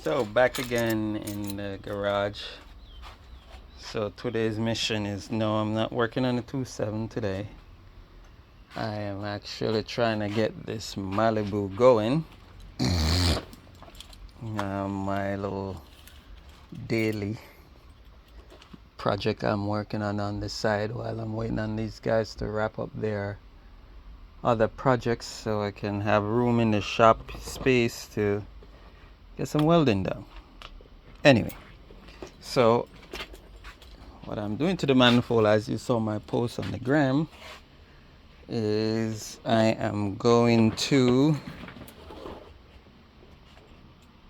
So back again in the garage. So today's mission is, no, I'm not working on the 2.7 today. I am actually trying to get this Malibu going. My little daily project I'm working on the side while I'm waiting on these guys to wrap up their other projects so I can have room in the shop space to get some welding done. Anyway, so what I'm doing to the manifold, as you saw my post on the gram, is I am going to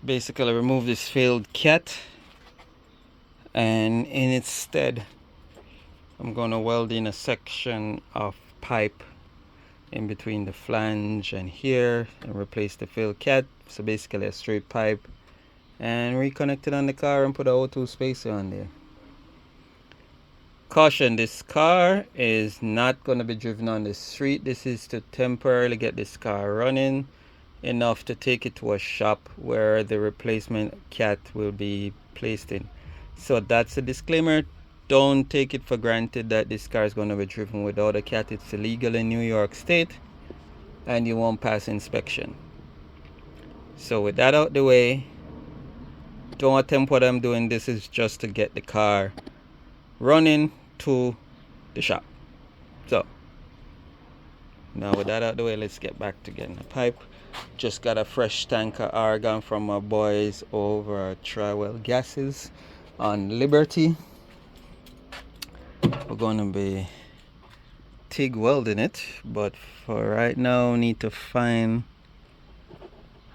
basically remove this failed cat, and in its stead I'm going to weld in a section of pipe in between the flange and here and replace the failed cat. So basically a straight pipe, and reconnect it on the car and put a O2 spacer on there. Caution, this car is not going to be driven on the street. This is to temporarily get this car running enough to take it to a shop where the replacement cat will be placed in. So that's a disclaimer. Don't take it for granted that this car is going to be driven without a cat. It's illegal in New York State and you won't pass inspection. So with that out the way, don't attempt what I'm doing. This is just to get the car running to the shop. So now with that out the way, let's get back to getting the pipe. Just got a fresh tank of argon from my boys over at Triwell Gases on Liberty. We're going to be TIG welding it, but for right now need to find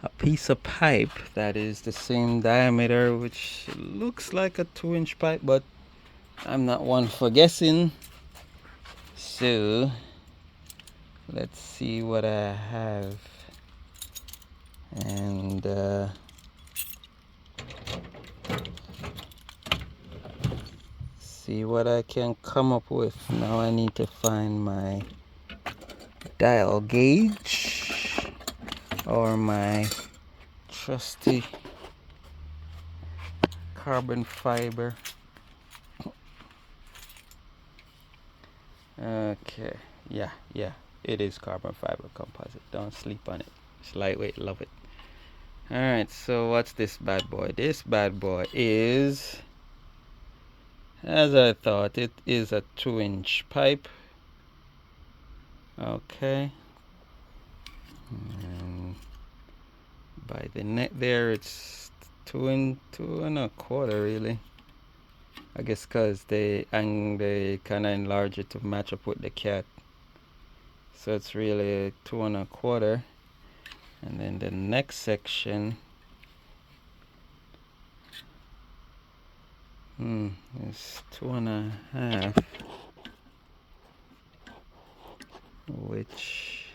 a piece of pipe that is the same diameter, which looks like a 2-inch pipe, but I'm not one for guessing. So let's see what I have, and see what I can come up with. Now I need to find my dial gauge or my trusty carbon fiber. Okay, yeah, it is carbon fiber composite. Don't sleep on it. It's lightweight, love it. Alright, so what's this bad boy? This bad boy is, as I thought, it is a 2-inch pipe. Okay, and by the neck there it's 2 and 2.25 really. I guess because they kind of enlarge it to match up with the cat, so it's really 2.25. And then the next section is 2.5, which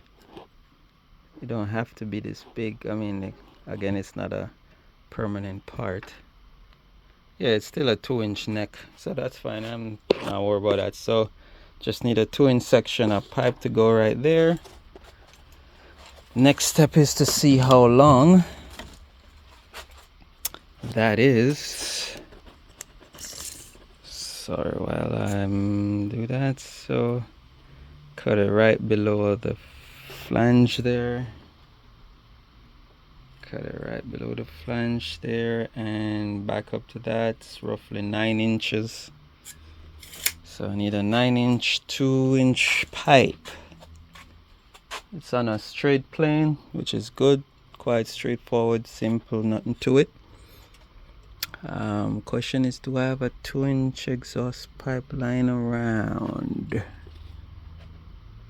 you don't have to be this big. I mean, again, it's not a permanent part. Yeah, it's still a 2-inch neck, so that's fine. I'm not worried about that. So just need a 2-inch section of pipe to go right there. Next step is to see how long that is. Sorry while I'm do that. So cut it right below the flange there. Cut it right below the flange there, and back up to that. It's roughly 9 inches. So I need a 9-inch 2-inch pipe. It's on a straight plane, which is good. Quite straightforward, simple, nothing to it. Question is, do I have a 2-inch exhaust pipe lying around?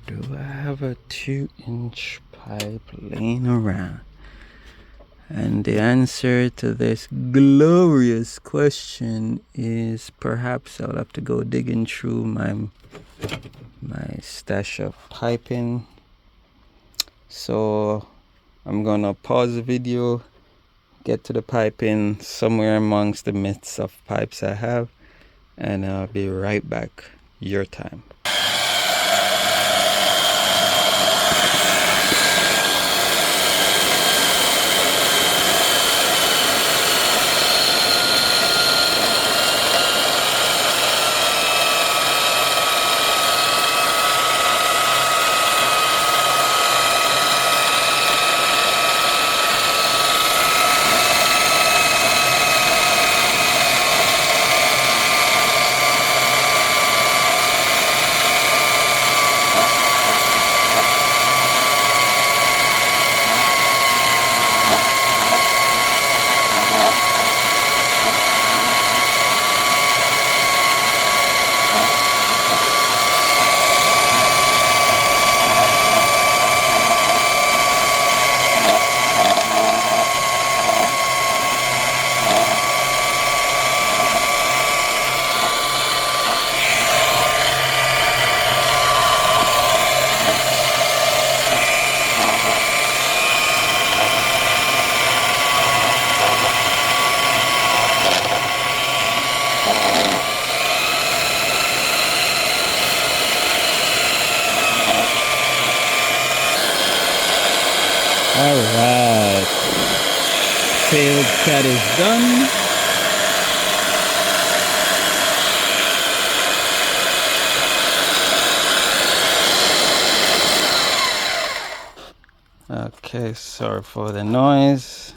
Do I have a 2-inch pipe laying around? And the answer to this glorious question is perhaps I'll have to go digging through my stash of piping. So I'm gonna pause the video, get to the piping somewhere amongst the midst of pipes I have, and I'll be right back. Your time. that. Failed cat is done. Okay, sorry for the noise.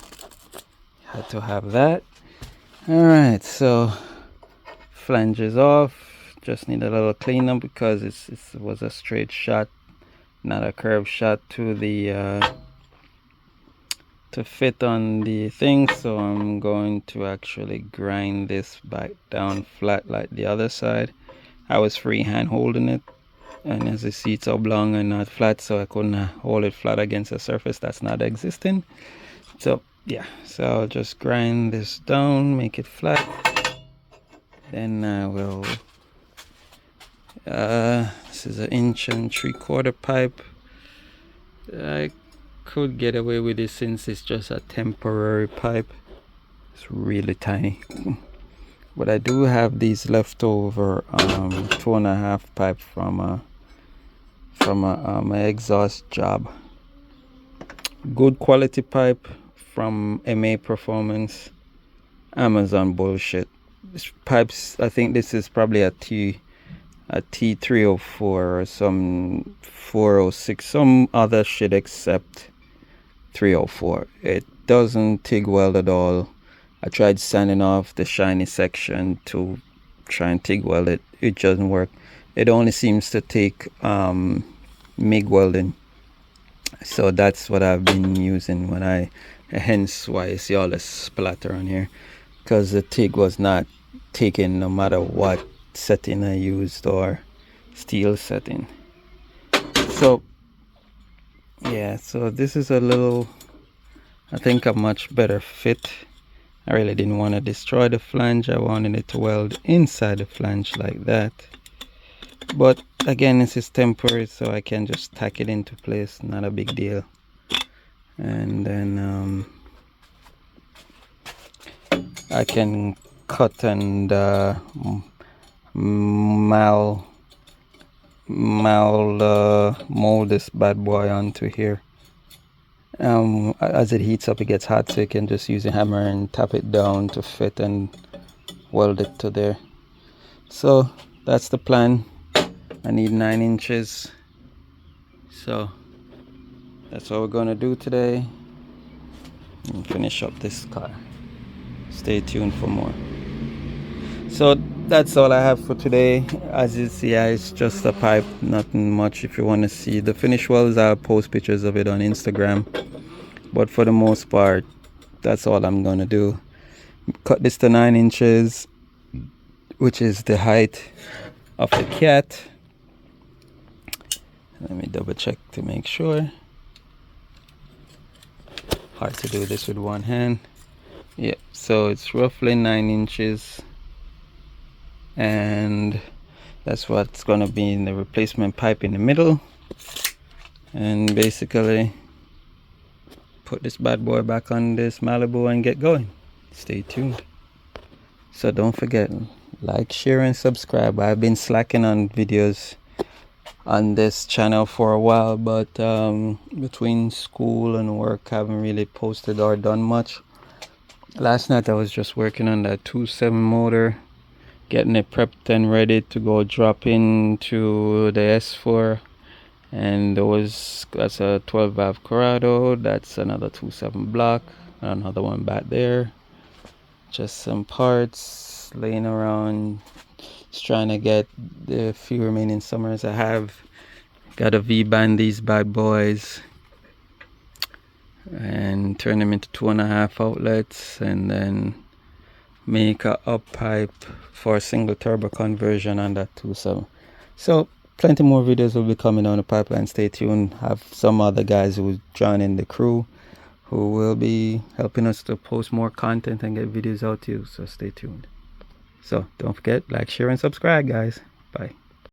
Had to have that. Alright, so flange is off. Just need a little cleanup because it was a straight shot, not a curved shot to the to fit on the thing. So I'm going to actually grind this back down flat like the other side. I was freehand holding it, and as you see, it's oblong and not flat, so I couldn't hold it flat against a surface that's not existing. So yeah, so I'll just grind this down, make it flat. Then I will this is an 1 3/4 pipe. I could get away with it since it's just a temporary pipe. It's really tiny. But I do have these leftover 2.5 pipe from a exhaust job. Good quality pipe from MA Performance. Amazon bullshit. This pipes, I think this is probably a T304 or some 406, some other shit except 304. It doesn't TIG weld at all. I tried sanding off the shiny section to try and TIG weld it. It doesn't work. It only seems to take MIG welding. So that's what I've been using hence why you see all the splatter on here, because the TIG was not taken no matter what setting I used or steel setting. So yeah, so this is a little, I think, a much better fit. I really didn't want to destroy the flange. I wanted it to weld inside the flange like that. But again, this is temporary, so I can just tack it into place, not a big deal. And then I can cut and mold this bad boy onto here. As it heats up, it gets hot, so you can just use a hammer and tap it down to fit and weld it to there. So that's the plan. I need 9 inches, so that's what we're gonna do today and finish up this car. Stay tuned for more. So that's all I have for today. As you see, it's just a pipe, nothing much. If you want to see the finished welds, I'll post pictures of it on Instagram, but for the most part, that's all I'm gonna do. Cut this to 9 inches, which is the height of the cat. Let me double check to make sure. Hard to do this with one hand. Yeah, so it's roughly 9 inches, and that's what's gonna be in the replacement pipe in the middle. And basically put this bad boy back on this Malibu and get going. Stay tuned. So don't forget, like, share, and subscribe. I've been slacking on videos on this channel for a while, but between school and work, I haven't really posted or done much. Last night I was just working on that 2.7 motor, getting it prepped and ready to go drop into the S4. And that's a 12 valve Corrado. That's another 2.7 block, another one back there. Just some parts laying around, just trying to get the few remaining summers I have. Got a V-band these bad boys and turn them into 2.5 outlets, and then make a up pipe for a single turbo conversion on that 2.7. So plenty more videos will be coming on the pipeline. Stay tuned. Have some other guys who join in the crew who will be helping us to post more content and get videos out to you, so stay tuned. So don't forget, like, share, and subscribe, guys. Bye.